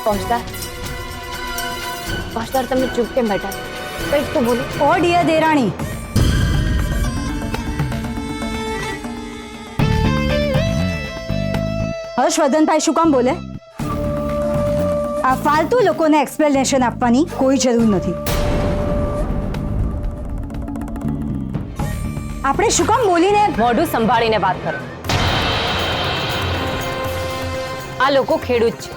પહોંચતા તમે ચૂપ કેમ બેઠા? કંઈક તો બોલો. ઓ ડિયર દેરાણી, હર્ષવર્ધનભાઈ શું કામ બોલે? આ ફાલતુ લોકોને એક્સપ્લેનેશન આપવાની કોઈ જરૂર નથી. આપણે શું કામ બોલીને મોઢું સંભાળીને વાત કરો. આ લોકો ખેડૂત છે.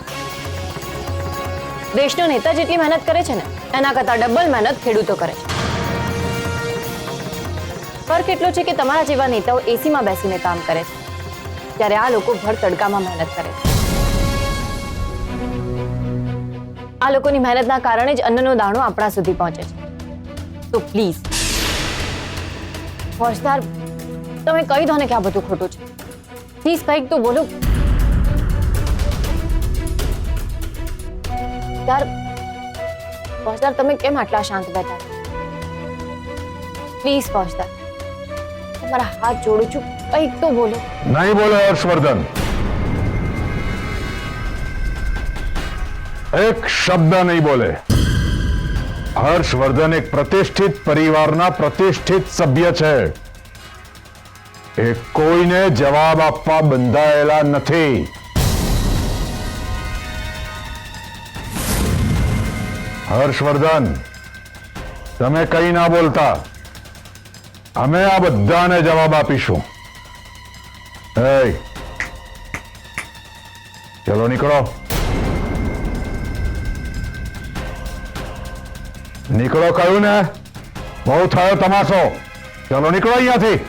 દેશનો નેતા જેટલી મહેનત કરે છે ને એના કરતા ડબલ મહેનત ખેડૂતો કરે છે. ફરક એટલો છે કે તમારા જેવા નેતાઓ એસીમાં બેસીને કામ કરે છે, ત્યારે આ લોકો ભર તડકામાં મહેનત કરે છે. આ લોકોની મહેનતના કારણે જ અન્નનો દાણો આપણા સુધી પહોંચે છે. તો પ્લીઝ ફોજદાર, તમે કહી દો ને કે આ બધું ખોટું છે. પ્લીઝ કંઈક તો બોલો. ફોજદાર, તમે કેમ આટલા શાંત બેઠા? પ્લીઝ ફોજદાર, તમારા હાથ જોડું છું, કંઈક તો બોલો. નહીં બોલે હર્ષવર્ધન, એક શબ્દ નહીં બોલે. હર્ષવર્ધન એક પ્રતિષ્ઠિત પરિવારના પ્રતિષ્ઠિત સભ્ય છે. એ કોઈને જવાબ આપવા બંધાયેલા નથી. હર્ષવર્ધન, તમે કઈ ના બોલતા, અમે આ બધાને જવાબ આપીશું. ચલો નીકળો. નીકળો કહ્યું ને, બહુ થયો તમાશો. ચલો નીકળો અહીંયાથી.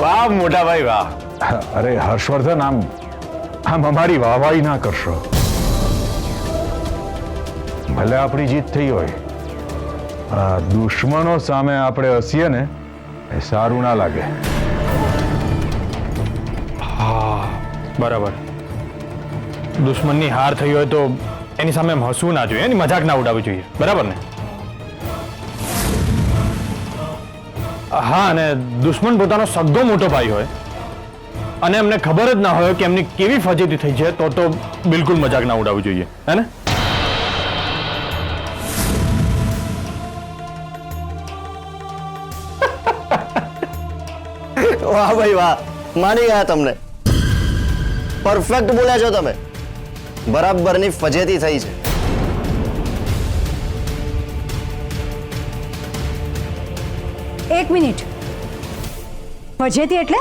વાહ મોટા ભાઈ વાહ. અરે હર્ષવર્ધન, આમ અમારી વાહવાહી ના કરશો. ભલે આપણી જીત થઈ હોય, આ દુશ્મનો સામે આપણે હસીએ ને એ સારું ના લાગે. હા બરાબર. દુશ્મનની હાર થઈ હોય તો એની સામે એમ હસવું ના જોઈએ, એની મજાક ના ઉડાવવી જોઈએ. બરાબર ને? હા, અને દુશ્મન પોતાનો સગો મોટો ભાઈ હોય અને એમને ખબર જ ના હોય કે એમની કેવી ફજેતી થઈ છે, તો બિલકુલ મજાક ના ઉડાવવી જોઈએ. હે ને? વાહ ભાઈ વાહ, માની ગયા તમને. પરફેક્ટ બોલ્યા છો તમે. બરાબરની ફજેતી થઈ છે. એક મિનિટ, ફજેતી એટલે?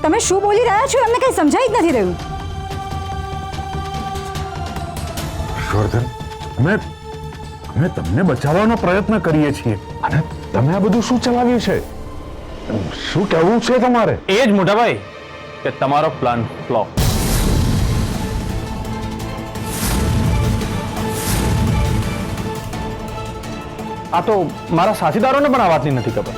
તમે શું બોલી રહ્યા છો? એમને કઈ સમજાઈ જ નથી રહ્યું. હર્ષવર્ધન, અમે તમને બચાવવાનો પ્રયત્ન કરીએ છીએ અને તમે આ બધું શું ચલાવ્યું છે? શું કહેવું છે તમારે? એ જ મોટા ભાઈ કે તમારો પ્લાન ફ્લોપ. આ તો મારા સાથીદારોને પણ આ વાતની નથી ખબર.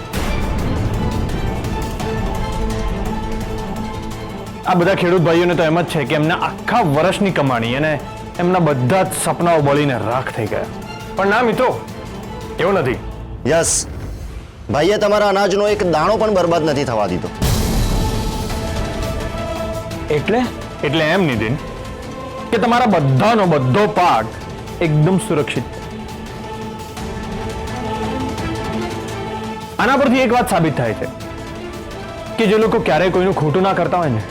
આ બધા ખેડૂત ભાઈઓને તો એમ જ છે કે એમના આખા વર્ષની કમાણી અને એમના બધા જ સપનાઓ બળીને રાખ થઈ ગયા. પણ ના મિત્રો, એવું નથી. યસ, ભાઈએ તમારા અનાજનો એક દાણો પણ બરબાદ નથી થવા દીધો. એટલે એમ નિતિન કે તમારા બધાનો બધો પાક એકદમ સુરક્ષિત. આના પરથી એક વાત સાબિત થાય છે કે જે લોકો ક્યારેય કોઈનું ખોટું ના કરતા હોય ને,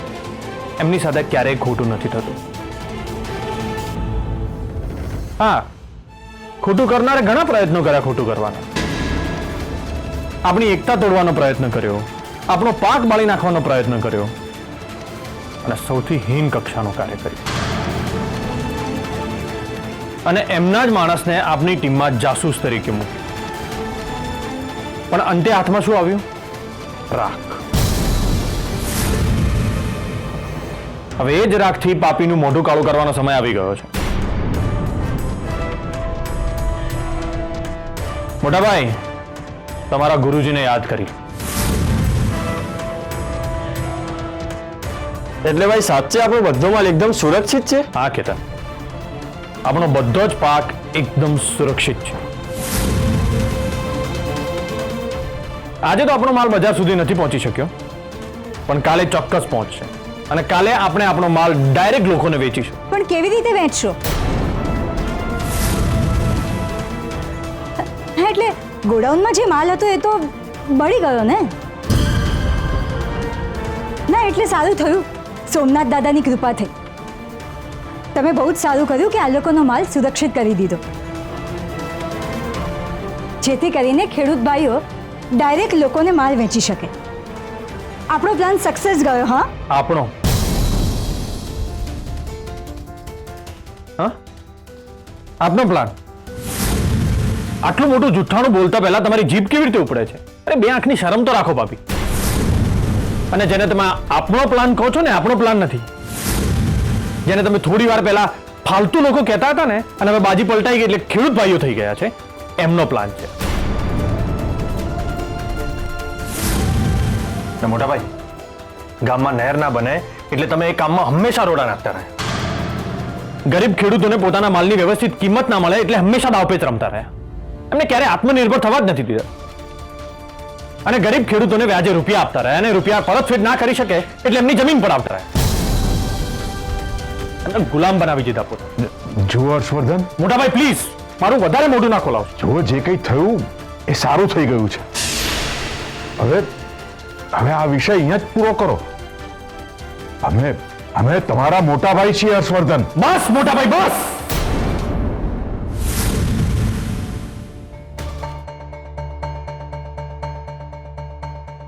એમની સાથે ક્યારેય ખોટું નથી થતું. હા, ખોટું કરનારે ઘણા પ્રયત્નો કર્યા ખોટું કરવાના. આપણી એકતા તોડવાનો પ્રયત્ન કર્યો, આપણો પાક બાળી નાખવાનો પ્રયત્ન કર્યો અને સૌથી હીન કક્ષાનું કાર્ય કર્યું. અને એમના જ માણસને આપણી ટીમમાં જાસૂસ તરીકે મૂક્યો. પણ અંતે હાથમાં શું આવ્યું? રાખ. હવે એ જ રાખથી પાપીનું મોઢું કાળું કરવાનો સમય આવી ગયો છે. મોટાભાઈ, તમારા ગુરુજીને યાદ કરી. એટલે ભાઈ સાચે આપણો બધો માલ એકદમ સુરક્ષિત છે? હા કેતન, આપણો બધો જ પાક એકદમ સુરક્ષિત છે. આજે તો આપણો માલ બજાર સુધી નથી પહોંચી શક્યો, પણ કાલે ચોક્કસ પહોંચશે. અને કાલે આપણે આપણો માલ ડાયરેક્ટ લોકોને વેચીશું. પણ કેવી રીતે વેચશો? હા, એટલે ગોડાઉનમાં જે માલ હતો એ તો બળી ગયો ને? ના, એટલે સારું થયું, સોમનાથ દાદાની કૃપા થઈ. તમે બહુ જ સારું કર્યું કે આ લોકોનો માલ સુરક્ષિત કરી દીધો, જેથી કરીને ખેડૂત ભાઈઓ ડાયરેક્ટ લોકોને માલ વેચી શકે. આપણો પ્લાન સક્સેસ ગયો. હા, આપણો? હા, આપનો પ્લાન? આટલું મોટું જુઠ્ઠાણું બોલતા પહેલા તમારી જીભ કેવી રીતે ઉપડે છે? અરે બે આંખની શરમ તો રાખો ભાભી. અને જેને તમે આપણો પ્લાન કહો છો ને, આપણો પ્લાન નથી. જેને તમે થોડી વાર પહેલા ફાલતુ લોકો કહેતા હતા ને, અને હવે બાજી પલટાઈ ગઈ એટલે ખેડૂત ભાઈઓ થઈ ગયા છે, એમનો પ્લાન છે. મોટા ભાઈ, ગામમાં નહેર ના બને એટલે તમે એ કામમાં હંમેશા રોડા નાખતા રહ્યા. ગરીબ ખેડૂતોને પોતાના માલની વ્યવસ્થિત કિંમત ના મળે એટલે હંમેશા દાવપેચ રમતા રહ્યા. એમને ક્યારે આત્મનિર્ભર થવા જ નથી દીધા. અને ગરીબ ખેડૂતોને વ્યાજે રૂપિયા આપતા રહ્યા, અને રૂપિયા પરતફેડ ના કરી શકે એટલે એમની જમીન પર આવતા રહ્યા. ગુલામ બનાવી દીધા પોતે. જુઓ હર્ષવર્ધન, મોટાભાઈ પ્લીઝ મારું વધારે મોઢું ના ખોલાવશો. જુઓ, જે કંઈ થયું એ સારું થઈ ગયું છે. હવે આ વિષય અહીંયા જ પૂરો કરો. અમે તમારા મોટા ભાઈ છીએ હર્ષવર્ધન. બસ મોટાભાઈ, બસ.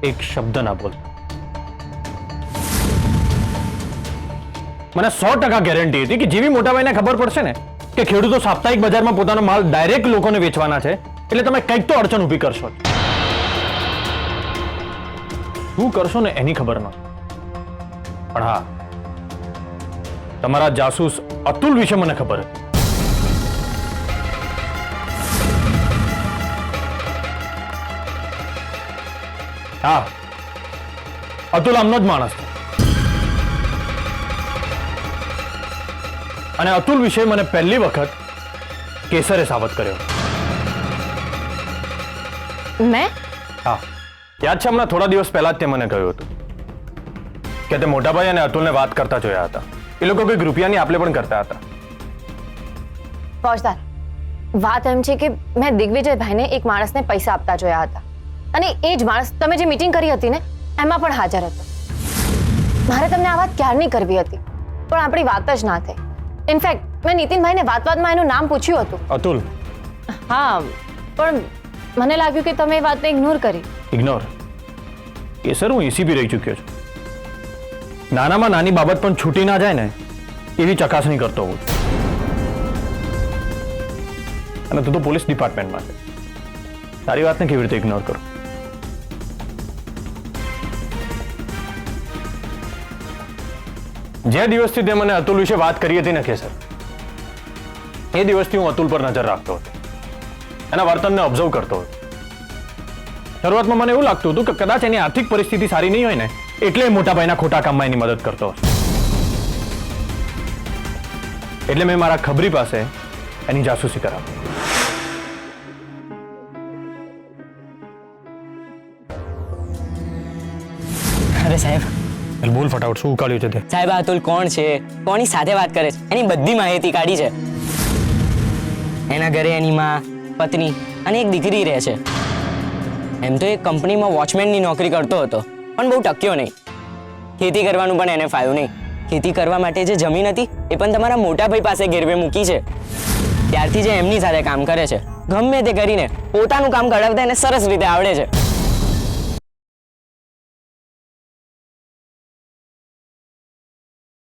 એક શબ્દ ના બોલ. મને 100% ગેરંટી હતી કે જેવી મોટાભાઈને ખબર પડશે ને કે ખેડૂતો સાપ્તાહિક બજારમાં પોતાનો માલ ડાયરેક્ટ લોકોને વેચવાના છે, એટલે તમે કંઈક તો અડચણ ઊભી કરશો. શું કરશો ને એની ખબર ન. પણ હા, તમારા જાસૂસ અતુલ વિશે મને ખબર હતી. હા, અતુલ આમનો જ માણસ છે. અને અતુલ વિશે મને પહેલી વખત કેસરે સાવધ કર્યો. મેં? હા, યાદ છે, હમણાં થોડા દિવસ પહેલા જ તે મને કહ્યું હતું કે તે મોટાભાઈ અને અતુલને વાત કરતા જોયા હતા. એ લોકો કંઈક રૂપિયાની આપલે પણ કરતા હતા. ફોજદાર, વાત એમ છે કે મેં દિગ્વિજયભાઈને એક માણસને પૈસા આપતા જોયા હતા, અને એ જ માણસ તમે જે મીટિંગ કરી હતી ને એમાં પણ હાજર હતો. મારે તમને આ વાત ક્યારની કરવી હતી, પણ આપણી વાત જ ના થઈ. ઇનફેક્ટ મેં નીતિનભાઈને વાતમાં એનું નામ પૂછ્યું હતું. અતુલ? હા, પણ મને લાગ્યું કે તમે એ વાતને ઇગ્નોર કરી. ઇગ્નોર? કેસર, હું એસીપી રહી ચૂક્યો છું. નાનામાં નાની બાબત પણ છૂટી ના જાય ને એવી ચકાસણી કરતો હોઉં. અને તું તો પોલીસ ડિપાર્ટમેન્ટમાં છે. તારી વાતને કેવી રીતે ઇગ્નોર કરું? જે દિવસથી તે મને અતુલ વિશે વાત કરી હતી ને કેસર, એ દિવસથી હું અતુલ પર નજર રાખતો હતો, એના વર્તનને ઓબ્ઝર્વ કરતો હતો. શરૂઆતમાં મને એવું લાગતું હતું કે કદાચ એની આર્થિક પરિસ્થિતિ સારી નહીં હોય ને એટલે મોટાભાઈના ખોટા કામમાં એની મદદ કરતો હશે. એટલે મેં મારા ખબરી પાસે એની જાસૂસી કરાવી. અરે સાહેબ, બોલ ફટાફટ, શું ઉકાળ્યું છે તે? સાહેબ, આ અતુલ કોણ છે, કોની સાથે વાત કરે છે, એની બધી માહિતી કાઢી છે. એના ઘરે એની માં, પત્ની અને એક દીકરી રહે છે. એમ તો એ કંપનીમાં વોચમેનની નોકરી કરતો હતો, પણ બહુ ટક્યો નહીં. ખેતી કરવાનું પણ એને ફાવ્યું નહીં. ખેતી કરવા માટે જે જમીન હતી એ પણ તમારા મોટા ભાઈ પાસે ગેરવે મૂકી છે. ત્યારથી જે એમની સાથે કામ કરે છે ગમે તે કરીને પોતાનું કામ કઢાવતા એને સરસ રીતે આવડે છે.